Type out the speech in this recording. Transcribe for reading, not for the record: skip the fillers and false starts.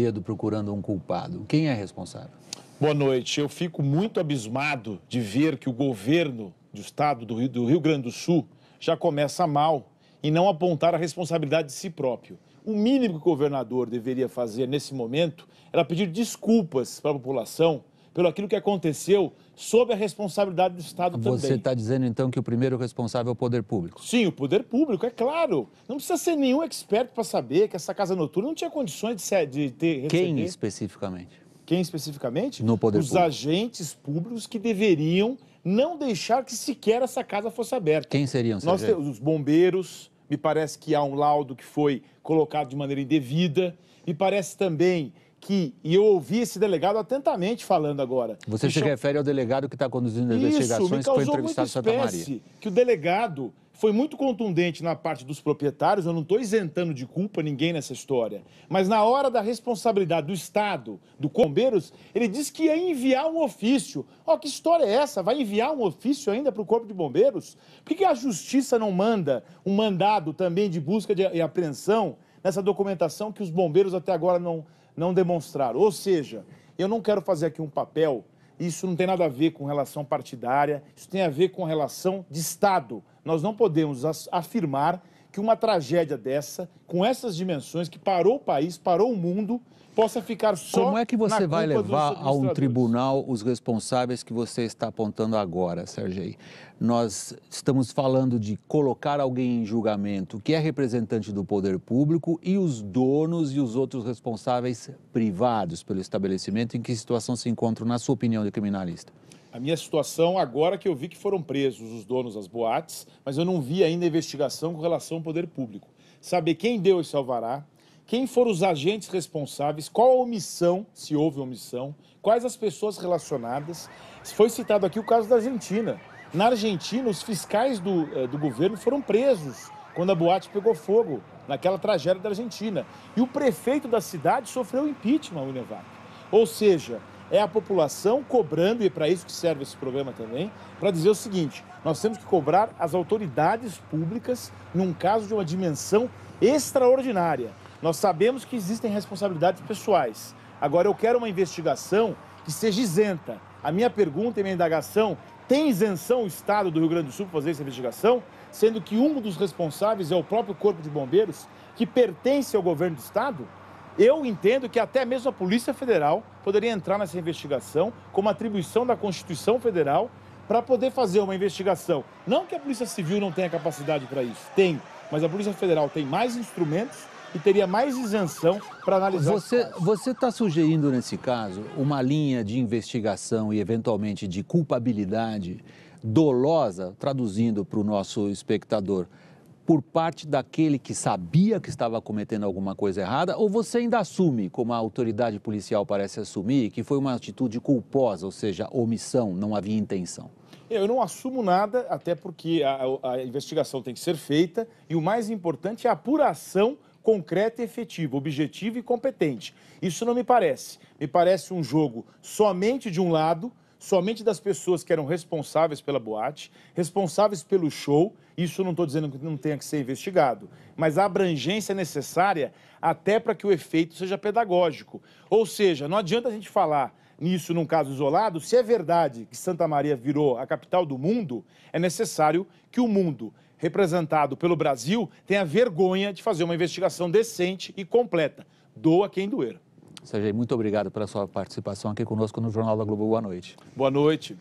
dedo procurando um culpado. Quem é responsável? Boa noite. Eu fico muito abismado de ver que o governo do estado do Rio Grande do Sul já começa mal em não apontar a responsabilidade de si próprio. O mínimo que o governador deveria fazer nesse momento era pedir desculpas para a população pelo aquilo que aconteceu sob a responsabilidade do Estado também. Você está dizendo, então, que o primeiro responsável é o poder público? Sim, o poder público, é claro. Não precisa ser nenhum expert para saber que essa casa noturna não tinha condições de ter... Quem especificamente? Quem especificamente? No poder Os público. agentes públicos que deveriam não deixar que sequer essa casa fosse aberta. Quem seriam, Nós Sergei? temos os bombeiros, me parece que há um laudo que foi colocado de maneira indevida, me parece também que, e eu ouvi esse delegado atentamente falando agora. Você se refere ao delegado que está conduzindo as Isso, investigações, me que foi causou entrevistado em muita Santa espécie, Maria. que o delegado foi muito contundente na parte dos proprietários, eu não estou isentando de culpa ninguém nessa história, mas na hora da responsabilidade do Estado, do Bombeiros, ele disse que ia enviar um ofício. Ó, que história é essa? Vai enviar um ofício ainda para o Corpo de Bombeiros? Por que a Justiça não manda um mandado também de busca e apreensão nessa documentação que os bombeiros até agora não demonstraram? Ou seja, eu não quero fazer aqui um papel, isso não tem nada a ver com relação partidária, isso tem a ver com relação de Estado. Nós não podemos afirmar que uma tragédia dessa, com essas dimensões, que parou o país, parou o mundo, possa ficar só. Como é que você vai levar a um administradores. tribunal os responsáveis que você está apontando agora, Sergei? Nós estamos falando de colocar alguém em julgamento que é representante do poder público e os donos e os outros responsáveis privados pelo estabelecimento. Em que situação se encontram, na sua opinião, de criminalista? A minha situação, agora que eu vi que foram presos os donos das boates, mas eu não vi ainda a investigação com relação ao poder público. Saber quem deu esse alvará, quem foram os agentes responsáveis, qual a omissão, se houve omissão, quais as pessoas relacionadas. Foi citado aqui o caso da Argentina. Na Argentina, os fiscais do governo foram presos quando a boate pegou fogo, naquela tragédia da Argentina. E o prefeito da cidade sofreu impeachment, o Inevac. Ou seja, é a população cobrando, e é para isso que serve esse programa também, para dizer o seguinte: nós temos que cobrar as autoridades públicas num caso de uma dimensão extraordinária. Nós sabemos que existem responsabilidades pessoais. Agora, eu quero uma investigação que seja isenta. A minha pergunta e minha indagação: tem isenção o Estado do Rio Grande do Sul para fazer essa investigação? Sendo que um dos responsáveis é o próprio Corpo de Bombeiros, que pertence ao governo do Estado? Eu entendo que até mesmo a Polícia Federal poderia entrar nessa investigação como atribuição da Constituição Federal para poder fazer uma investigação. Não que a Polícia Civil não tenha capacidade para isso, tem, mas a Polícia Federal tem mais instrumentos e teria mais isenção para analisar. Você está sugerindo, nesse caso, uma linha de investigação e, eventualmente, de culpabilidade dolosa, traduzindo para o nosso espectador, por parte daquele que sabia que estava cometendo alguma coisa errada, ou você ainda assume, como a autoridade policial parece assumir, que foi uma atitude culposa, ou seja, omissão, não havia intenção? Eu não assumo nada, até porque a investigação tem que ser feita e o mais importante é a apuração concreta e efetiva, objetiva e competente. Isso não me parece. Me parece um jogo somente de um lado, somente das pessoas que eram responsáveis pela boate, responsáveis pelo show. Isso eu não estou dizendo que não tenha que ser investigado, mas a abrangência necessária até para que o efeito seja pedagógico. Ou seja, não adianta a gente falar nisso num caso isolado. Se é verdade que Santa Maria virou a capital do mundo, é necessário que o mundo, representado pelo Brasil, tenha vergonha de fazer uma investigação decente e completa. Doa quem doer. Sergei, muito obrigado pela sua participação aqui conosco no Jornal da Globo. Boa noite. Boa noite.